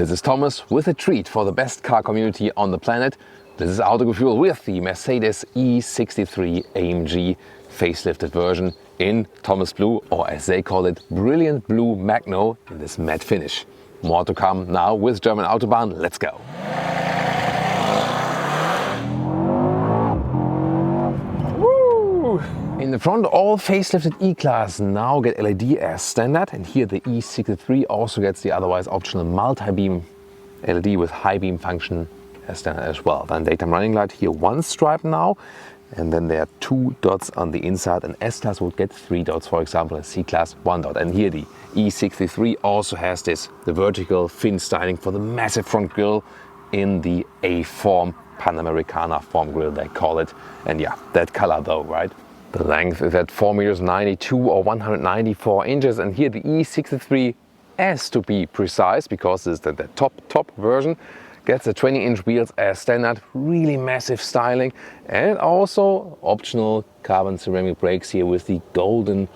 This is Thomas with a treat for the best car community on the planet. This is Autogefühl with the Mercedes E63 AMG facelifted version in Thomas Blue, or as they call it, Brilliant Blue Magno in this matte finish. More to come now with German Autobahn. Let's go! In the front, all facelifted E-Class now get LED as standard, and here the E63 also gets the otherwise optional multi-beam LED with high beam function as standard as well. Then daytime running light here, one stripe now, and then there are two dots on the inside, and S-Class would get three dots, for example, and C-Class one dot. And here the E63 also has the vertical fin styling for the massive front grille in the A-form, Panamericana form grille they call it. And yeah, that color though, right? The length is at 4 meters 92 or 194 inches, and here the E63 S to be precise, because this is the top version, gets the 20-inch wheels as standard, really massive styling, and also optional carbon ceramic brakes here with the golden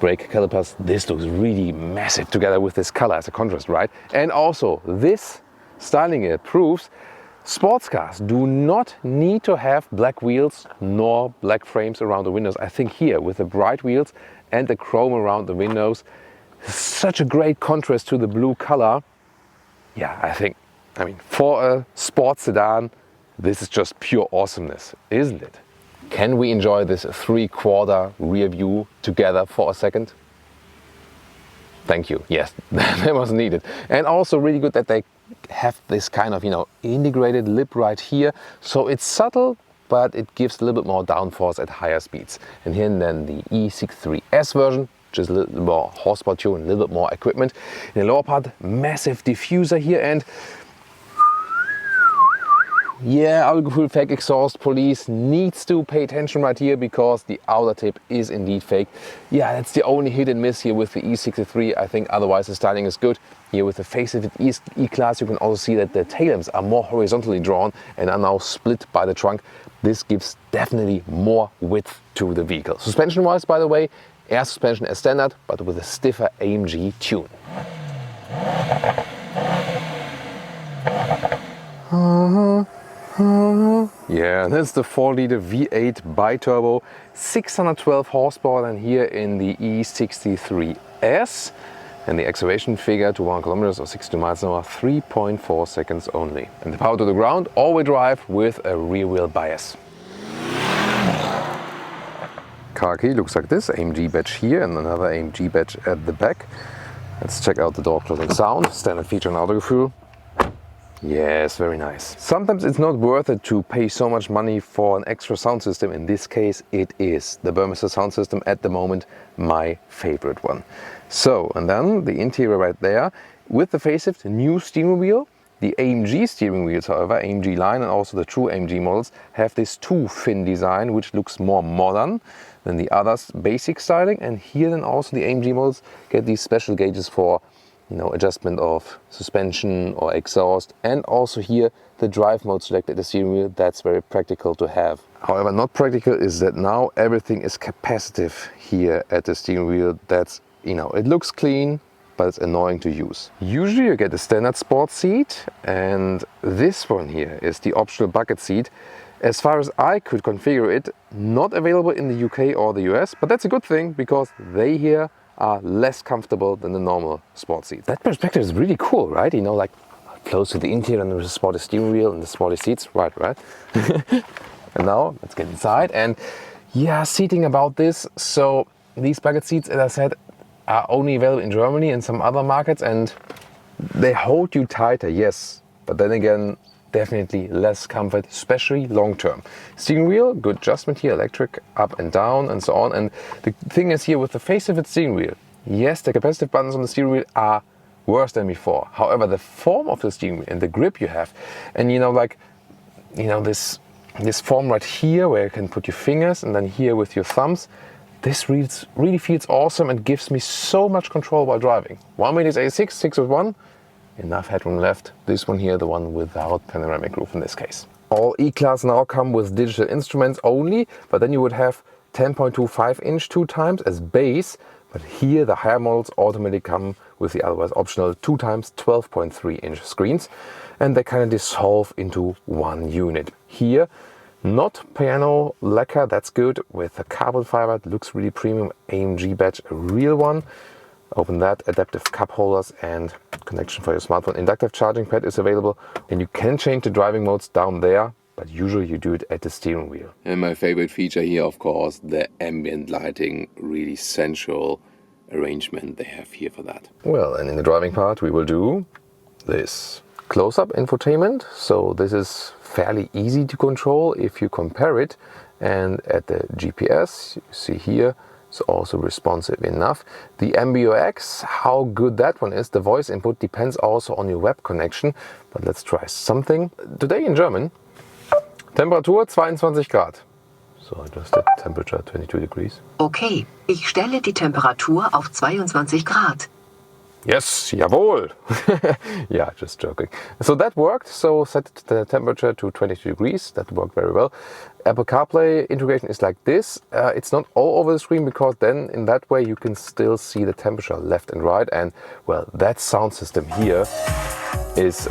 brake calipers. This looks really massive together with this color as a contrast, right? And also this styling here proves sports cars do not need to have black wheels nor black frames around the windows. I think here with the bright wheels and the chrome around the windows, such a great contrast to the blue color. Yeah, I mean, for a sports sedan, this is just pure awesomeness, isn't it? Can we enjoy this 3/4 rear view together for a second? Thank you. Yes, that was needed. And also really good that they have this kind of, integrated lip right here. So it's subtle, but it gives a little bit more downforce at higher speeds. And here then the E63 S version, just a little more horsepower tune, a little bit more equipment. In the lower part, massive diffuser here, and yeah, Autogefühl fake exhaust police needs to pay attention right here, because the outer tip is indeed fake. Yeah, that's the only hit and miss here with the E63. I think otherwise the styling is good. Here with the facelifted E-Class, you can also see that the tail lamps are more horizontally drawn and are now split by the trunk. This gives definitely more width to the vehicle. Suspension-wise, by the way, air suspension as standard, but with a stiffer AMG tune. Yeah, that's the 4-liter V8 bi-turbo, 612 horsepower, and here in the E63 S. And the acceleration figure to 1 kilometers or 62 miles an hour, 3.4 seconds only. And the power to the ground, all-wheel drive with a rear-wheel bias. Car key looks like this, AMG badge here and another AMG badge at the back. Let's check out the door closing sound, standard feature in Autogefühl. Yes, very nice. Sometimes it's not worth it to pay so much money for an extra sound system. In this case, it is. The Burmester sound system at the moment, my favorite one. So, and then the interior right there, with the facelift, new steering wheel. The AMG steering wheels, however, AMG line and also the true AMG models, have this two-fin design, which looks more modern than the others' basic styling. And here then also the AMG models get these special gauges for adjustment of suspension or exhaust, and also here the drive mode selected at the steering wheel. That's very practical to have. However, not practical is that now everything is capacitive here at the steering wheel. That's, it looks clean, but it's annoying to use. Usually you get a standard sport seat, and this one here is the optional bucket seat. As far as I could configure it, not available in the UK or the US, but that's a good thing, because they here are less comfortable than the normal sport seats. That perspective is really cool, right? Like close to the interior, and there's a sporty steering wheel and the sporty seats, right? And now let's get inside, and yeah, seating about this. So these bucket seats, as I said, are only available in Germany and some other markets, and they hold you tighter, yes, but then again, definitely less comfort, especially long term. Steering wheel, good adjustment here, electric up and down and so on. And the thing is here with the facelifted steering wheel, yes, the capacitive buttons on the steering wheel are worse than before. However, the form of the steering wheel and the grip you have, and this form right here where you can put your fingers, and then here with your thumbs, this really feels awesome and gives me so much control while driving. 1m86, 6'1", enough headroom left. This one here, the one without panoramic roof in this case. All E-Class now come with digital instruments only, but then you would have 10.25 inch 2x as base, but here the higher models automatically come with the otherwise optional 2x 12.3 inch screens, and they kind of dissolve into one unit. Here, not piano lacquer, that's good, with a carbon fiber, it looks really premium, AMG badge, a real one. Open that, adaptive cup holders and connection for your smartphone. Inductive charging pad is available, and you can change the driving modes down there, but usually you do it at the steering wheel. And my favorite feature here, of course, the ambient lighting, really sensual arrangement they have here for that. Well, and in the driving part we will do this close-up infotainment. So this is fairly easy to control if you compare it, and at the GPS, you see here, it's also responsive enough. The MBUX, how good that one is, the voice input depends also on your web connection, but let's try something. Today in German, Temperatur 22 Grad. So adjust the temperature 22 degrees. Okay, ich stelle die Temperatur auf 22 Grad. Yes, jawohl. Yeah, just joking. So that worked. So set the temperature to 22 degrees. That worked very well. Apple CarPlay integration is like this. It's not all over the screen, because then in that way you can still see the temperature left and right. And well, that sound system here is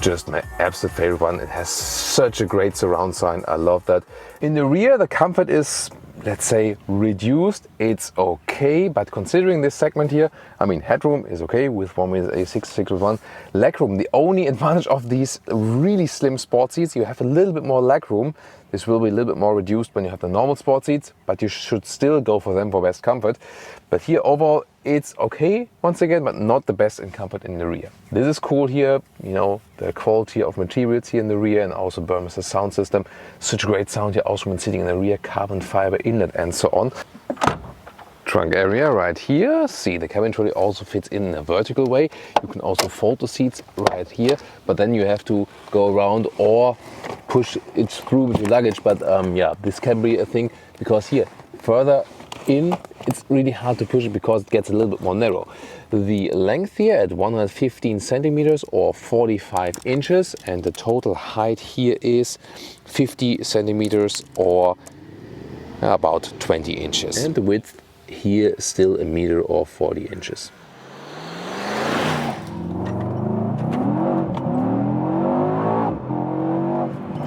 just my absolute favorite one. It has such a great surround sound. I love that. In the rear, the comfort is, let's say, reduced. It's okay, but considering this segment here, I mean, headroom is okay with 1.86 legroom. The only advantage of these really slim sport seats, you have a little bit more legroom. This will be a little bit more reduced when you have the normal sport seats, but you should still go for them for best comfort. But here overall, it's okay once again, but not the best in comfort in the rear. This is cool here, you know, the quality of materials here in the rear, and also Burmester sound system. Such great sound here also when sitting in the rear, carbon fiber inlet and so on. Trunk area right here. See, the cabin trolley also fits in a vertical way. You can also fold the seats right here, but then you have to go around or push it through with your luggage. But yeah, this can be a thing, because here, further in, it's really hard to push it because it gets a little bit more narrow. The length here at 115 centimeters or 45 inches, and the total height here is 50 centimeters or about 20 inches. And the width here still a meter or 40 inches.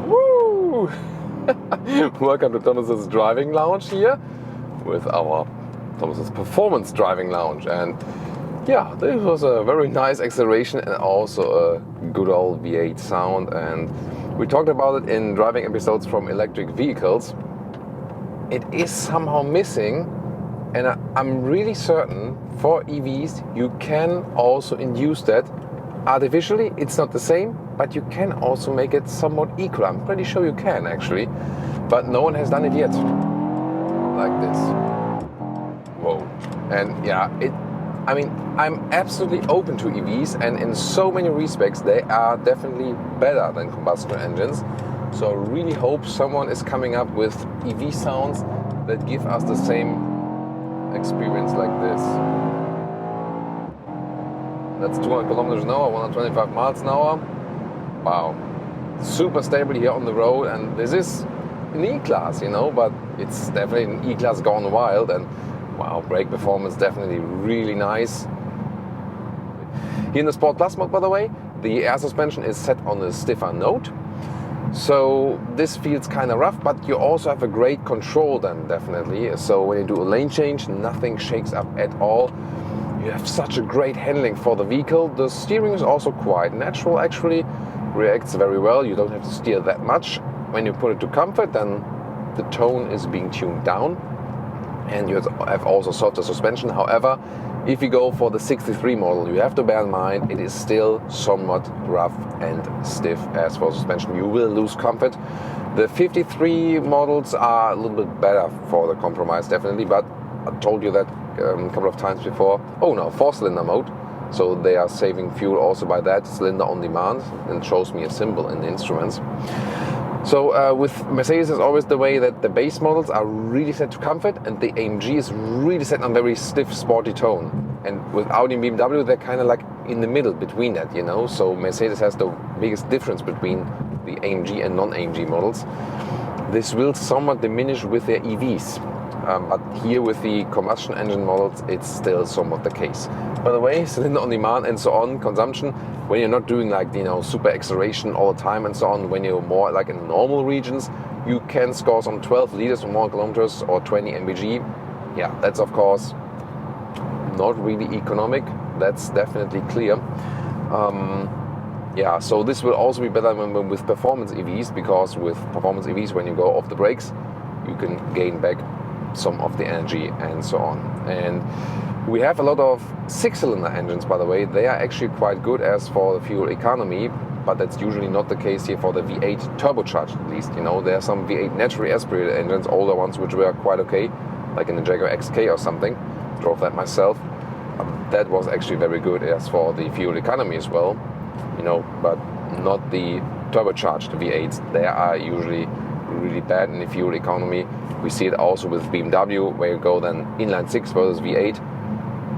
Woo! Welcome to Thomas's driving lounge here with our Thomas's performance driving lounge. And yeah, this was a very nice acceleration and also a good old V8 sound, and we talked about it in driving episodes from electric vehicles. It is somehow missing, and I'm really certain for EVs you can also induce that artificially. It's not the same, but you can also make it somewhat equal. I'm pretty sure you can actually, but no one has done it yet. Like this. Whoa. And yeah, I mean, I'm absolutely open to EVs, and in so many respects they are definitely better than combustion engines. So I really hope someone is coming up with EV sounds that give us the same experience like this. That's 200 kilometers an hour, 125 miles an hour. Wow. Super stable here on the road, and this is an E-Class, you know, but it's definitely an E-Class gone wild, and wow, brake performance definitely really nice. Here in the Sport Plus mode, by the way, the air suspension is set on a stiffer note. So this feels kind of rough, but you also have a great control then, definitely. So when you do a lane change, nothing shakes up at all. You have such a great handling for the vehicle. The steering is also quite natural, actually. Reacts very well. You don't have to steer that much. When you put it to comfort, then the tone is being tuned down. And you have also softer suspension. However, if you go for the 63 model, you have to bear in mind it is still somewhat rough and stiff as for suspension. You will lose comfort. The 53 models are a little bit better for the compromise, definitely, but I told you that a couple of times before. Oh no, 4-cylinder mode. So they are saving fuel also by that. Cylinder on demand, and shows me a symbol in the instruments. So with Mercedes, it's always the way that the base models are really set to comfort, and the AMG is really set on very stiff, sporty tone. And with Audi and BMW, they're kind of like in the middle between that, you know. So Mercedes has the biggest difference between the AMG and non-AMG models. This will somewhat diminish with their EVs. But here with the combustion engine models, it's still somewhat the case. By the way, cylinder on demand and so on, consumption, when you're not doing like, super acceleration all the time and so on, when you're more like in normal regions, you can score some 12 liters or more kilometers or 20 mpg. Yeah, that's of course not really economic. That's definitely clear. Yeah, so this will also be better with performance EVs, because with performance EVs, when you go off the brakes, you can gain back some of the energy and so on. And we have a lot of 6-cylinder engines, by the way. They are actually quite good as for the fuel economy, but that's usually not the case here for the V8 turbocharged, at least. There are some V8 naturally aspirated engines, older ones, which were quite okay, like in the Jaguar XK or something. Drove that myself. That was actually very good as for the fuel economy as well, but not the turbocharged V8s. They are usually really bad in the fuel economy. We see it also with BMW, where you go then inline 6 versus V8.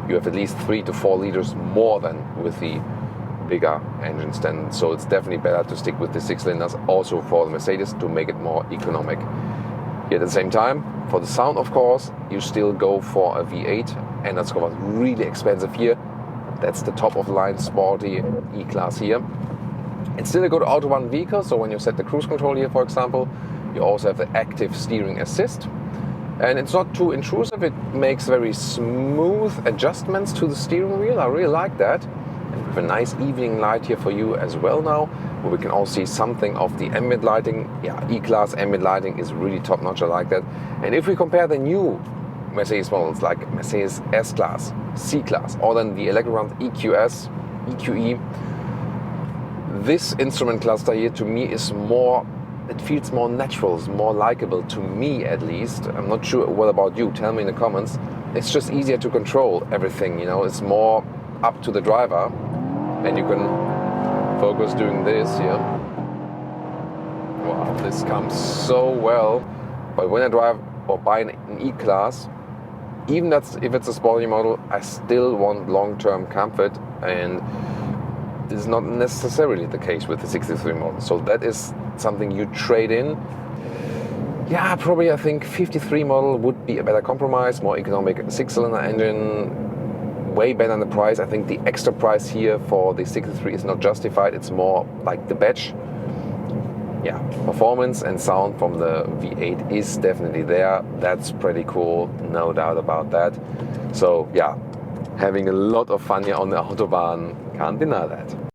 You have at least 3 to 4 liters more than with the bigger engines then. So it's definitely better to stick with the 6 cylinders also for the Mercedes to make it more economic. Yet at the same time, for the sound, of course, you still go for a V8, and that's what's really expensive here. That's the top of the line sporty E-Class here. It's still a good Audiovan vehicle, so when you set the cruise control here, for example, you also have the active steering assist. And it's not too intrusive, it makes very smooth adjustments to the steering wheel. I really like that. And we have a nice evening light here for you as well now, where we can all see something of the ambient lighting. Yeah, E-Class ambient lighting is really top notch, I like that. And if we compare the new Mercedes models like Mercedes S-Class, C-Class, or then the electric EQS, EQE, this instrument cluster here to me is more, it feels more natural, it's more likable to me at least. I'm not sure what about you, tell me in the comments. It's just easier to control everything, it's more up to the driver, and you can focus doing this here. Wow, this comes so well. But when I drive or buy an E-Class, even if it's a sporty model, I still want long-term comfort, and this is not necessarily the case with the 63 model. So that is something you trade in. Yeah, probably I think 53 model would be a better compromise, more economic 6-cylinder engine, way better in the price. I think the extra price here for the 63 is not justified. It's more like the badge. Yeah, performance and sound from the V8 is definitely there. That's pretty cool, no doubt about that. So yeah, having a lot of fun here on the Autobahn, can't deny that.